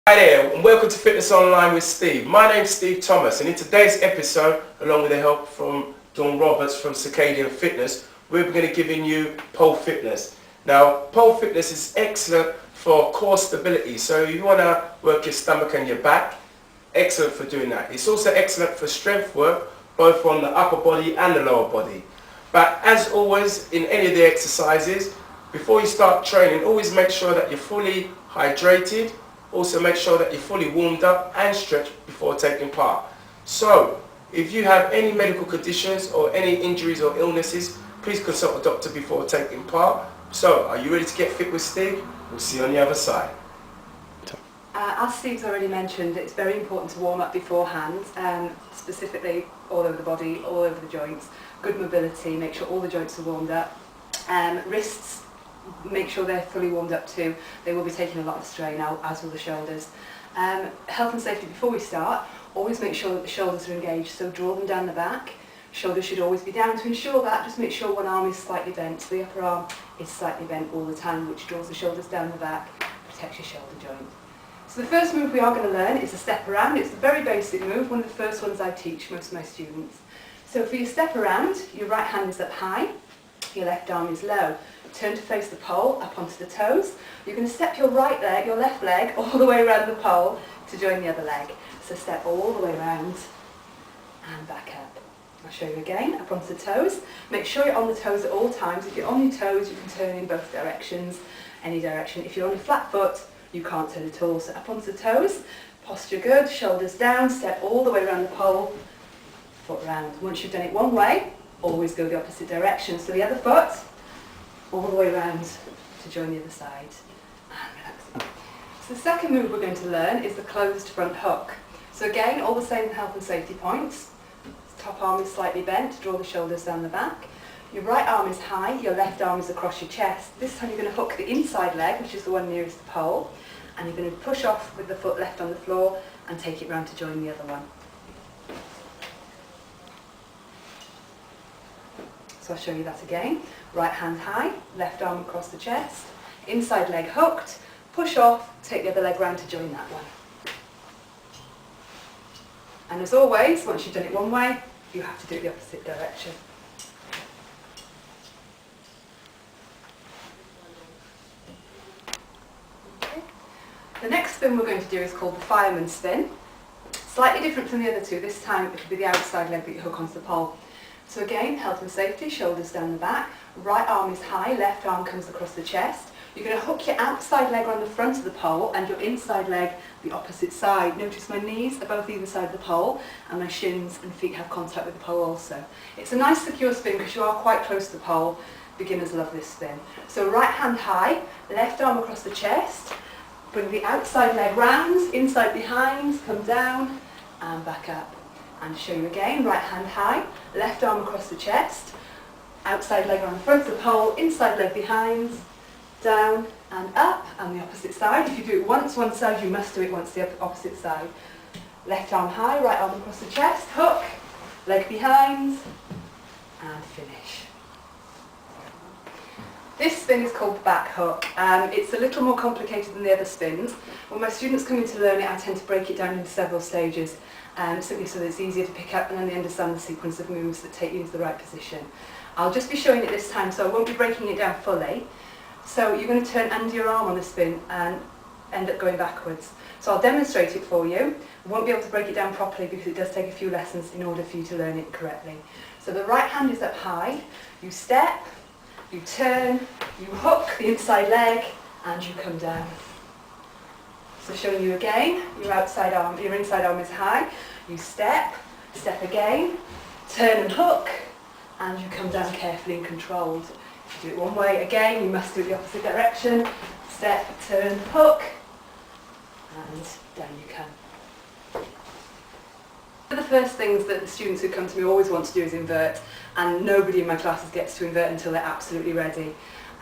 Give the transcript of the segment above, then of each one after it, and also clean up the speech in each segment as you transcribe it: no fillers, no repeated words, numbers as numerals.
Hi there, and welcome to Fitness Online with Steve. My name's Steve Thomas, and in today's episode, along with the help from Dawn Roberts from Circadian Fitness, we're going to be giving you pole fitness. Now, pole fitness is excellent for core stability, so if you want to work your stomach and your back, excellent for doing that. It's also excellent for strength work, both on the upper body and the lower body. But as always, in any of the exercises, before you start training, always make sure that you're fully hydrated. Also make sure that you're fully warmed up and stretched before taking part. So, if you have any medical conditions or any injuries or illnesses, please consult a doctor before taking part. So, are you ready to get fit with Steve? We'll see you on the other side. As Steve's already mentioned, it's very important to warm up beforehand, specifically all over the body, all over the joints. Good mobility, make sure all the joints are warmed up. Wrists, make sure they're fully warmed up too. They will be taking a lot of strain out, as will the shoulders. Health and safety before we start, always make sure that the shoulders are engaged, so draw them down the back. Shoulders should always be down. To ensure that, just make sure one arm is slightly bent, so the upper arm is slightly bent all the time, which draws the shoulders down the back, protects your shoulder joint. So the first move we are going to learn is a step around. It's a very basic move, one of the first ones I teach most of my students. So for your step around, your right hand is up high, your left arm is low. Turn to face the pole, up onto the toes. You're going to step your right leg, your left leg, all the way around the pole to join the other leg. So step all the way around and back up. I'll show you again, up onto the toes. Make sure you're on the toes at all times. If you're on your toes, you can turn in both directions, any direction. If you're on a flat foot, you can't turn at all. So up onto the toes, posture good, shoulders down, step all the way around the pole, foot round. Once you've done it one way, always go the opposite direction. So the other foot, all the way around to join the other side. And relax. So the second move we're going to learn is the closed front hook. So again, all the same health and safety points. Top arm is slightly bent, draw the shoulders down the back. Your right arm is high, your left arm is across your chest. This time you're going to hook the inside leg, which is the one nearest the pole, and you're going to push off with the foot left on the floor and take it round to join the other one. So I'll show you that again. Right hand high, left arm across the chest, inside leg hooked, push off, take the other leg round to join that one. And as always, once you've done it one way, you have to do it the opposite direction. Okay. The next spin we're going to do is called the fireman spin. Slightly different from the other two. This time it will be the outside leg that you hook onto the pole. So again, health and safety, shoulders down the back, right arm is high, left arm comes across the chest. You're going to hook your outside leg on the front of the pole and your inside leg the opposite side. Notice my knees are both either side of the pole and my shins and feet have contact with the pole also. It's a nice secure spin because you are quite close to the pole. Beginners love this spin. So right hand high, left arm across the chest, bring the outside leg round, inside behind, come down and back up. And show you again, right hand high, left arm across the chest, outside leg on the front of the pole, inside leg behind, down and up, and the opposite side. If you do it once one side, you must do it once the opposite side. Left arm high, right arm across the chest, hook, leg behind, and finish. This spin is called the back hook. It's a little more complicated than the other spins. When my students come in to learn it, I tend to break it down into several stages. Simply so that it's easier to pick up and then they understand the sequence of moves that take you into the right position. I'll just be showing it this time, so I won't be breaking it down fully. So you're going to turn under your arm on the spin and end up going backwards. So I'll demonstrate it for you. I won't be able to break it down properly because it does take a few lessons in order for you to learn it correctly. So the right hand is up high, you step, you turn, you hook the inside leg and you come down. So showing you again, your inside arm is high, you step again, turn and hook, and you come down carefully and controlled. If you do it one way, again, you must do it the opposite direction, step, turn, hook, and down you come. One of the first things that the students who come to me always want to do is invert, and nobody in my classes gets to invert until they're absolutely ready.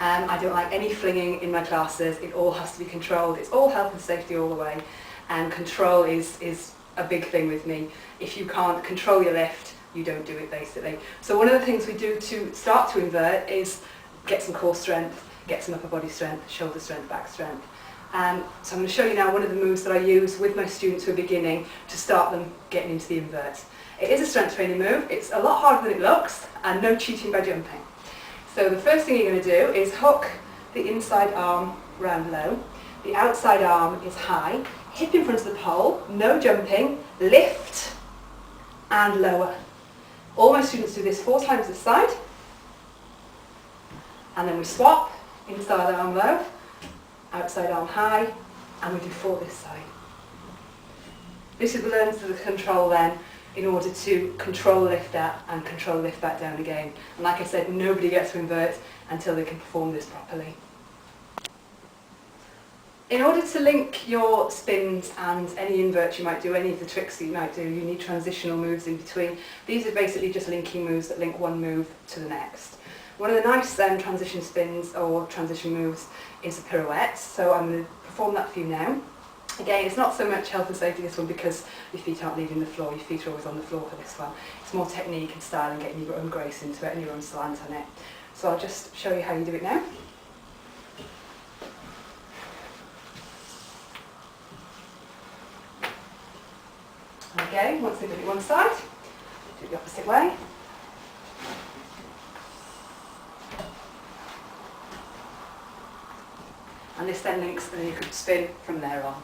I don't like any flinging in my classes. It all has to be controlled. It's all health and safety all the way, and control is a big thing with me. If you can't control your lift, you don't do it basically. So one of the things we do to start to invert is get some core strength, get some upper body strength, shoulder strength, back strength. So I'm going to show you now one of the moves that I use with my students who are beginning to start them getting into the invert. It is a strength training move. It's a lot harder than it looks, and no cheating by jumping. So the first thing you're going to do is hook the inside arm round low. The outside arm is high, hip in front of the pole, no jumping, lift and lower. All my students do this 4 times this side, and then we swap, inside arm low, outside arm high, and we do 4 this side. This is learn the control then in order to control lift up and control lift back down again. And like I said, nobody gets to invert until they can perform this properly. In order to link your spins and any inverts you might do, any of the tricks that you might do, you need transitional moves in between. These are basically just linking moves that link one move to the next. One of the nice transition spins or transition moves is a pirouette, so I'm going to perform that for you now. Again, it's not so much health and safety this one because your feet aren't leaving the floor, your feet are always on the floor for this one. It's more technique and style and getting your own grace into it and your own slant on it. So I'll just show you how you do it now. Okay, once they've done it one side, do it the opposite way. And this then links and you can spin from there on.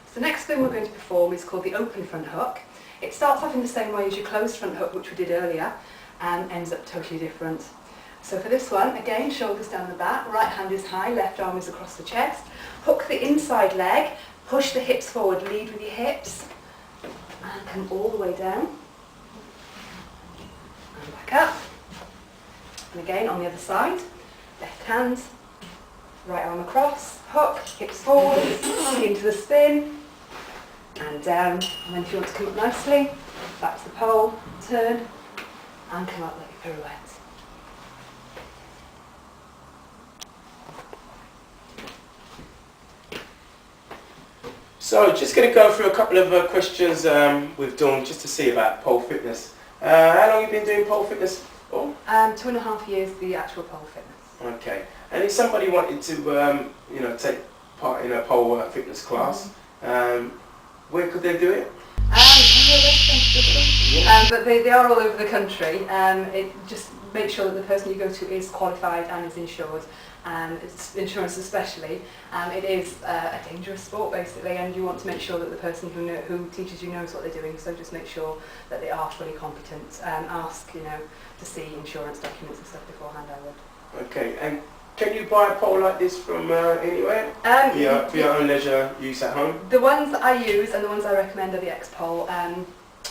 So the next spin we're going to perform is called the open front hook. It starts off in the same way as your closed front hook, which we did earlier, and ends up totally different. So for this one, again, shoulders down the back, right hand is high, left arm is across the chest. Hook the inside leg, push the hips forward, lead with your hips, and come all the way down. And back up. And again, on the other side, left hand, right arm across, hook, hips forward, into the spin, and down. And then if you want to come up nicely, back to the pole, turn, and come up like a pirouette. So just going to go through a couple of questions with Dawn just to see about pole fitness. How long have you been doing pole fitness for? 2.5 years, the actual pole fitness. Okay. And if somebody wanted to, take part in a pole fitness class, where could they do it? But they are all over the country. Just make sure that the person you go to is qualified and is insured. It's insurance especially. It is a dangerous sport basically, and you want to make sure that the person who teaches you knows what they're doing. So just make sure that they are fully competent. Ask to see insurance documents and stuff beforehand. I would. Okay. And can you buy a pole like this from anywhere? For your own leisure use at home? The ones that I use and the ones I recommend are the X-Pole.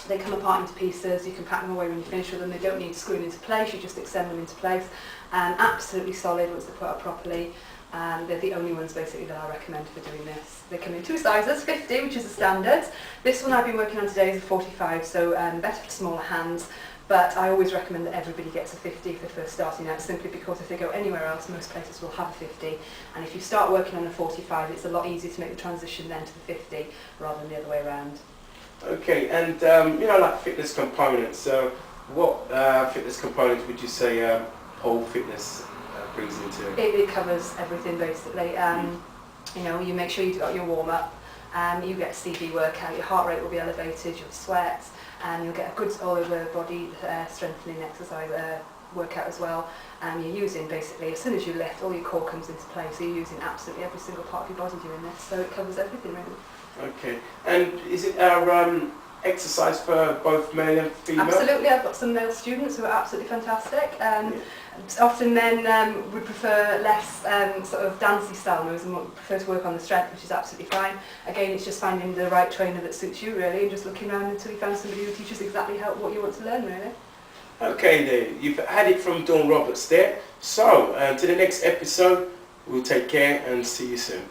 They come apart into pieces, you can pack them away when you finish with them, they don't need screwing into place, you just extend them into place. Absolutely solid once they're put up properly. They're the only ones basically that I recommend for doing this. They come in 2 sizes, 50 which is the standard. This one I've been working on today is a 45, so better for smaller hands. But I always recommend that everybody gets a 50 if they're first starting out, simply because if they go anywhere else, most places will have a 50. And if you start working on a 45, it's a lot easier to make the transition then to the 50 rather than the other way around. Okay, and like fitness components. So what fitness components would you say pole fitness brings into it? It covers everything basically. You make sure you've got your warm up. You get a CV workout, your heart rate will be elevated, you'll sweat, and you'll get a good all over body strengthening exercise workout as well. You're using basically, as soon as you lift, all your core comes into play, so you're using absolutely every single part of your body doing this, so it covers everything really. Okay, and is it our exercise for both male and female? Absolutely, I've got some male students who are absolutely fantastic. Often men would prefer less sort of dancey style moves and would prefer to work on the strength, which is absolutely fine. Again, it's just finding the right trainer that suits you really, and just looking around until you find somebody who teaches exactly what you want to learn really. Okay then, you've had it from Dawn Roberts there. So, to the next episode, we'll take care and see you soon.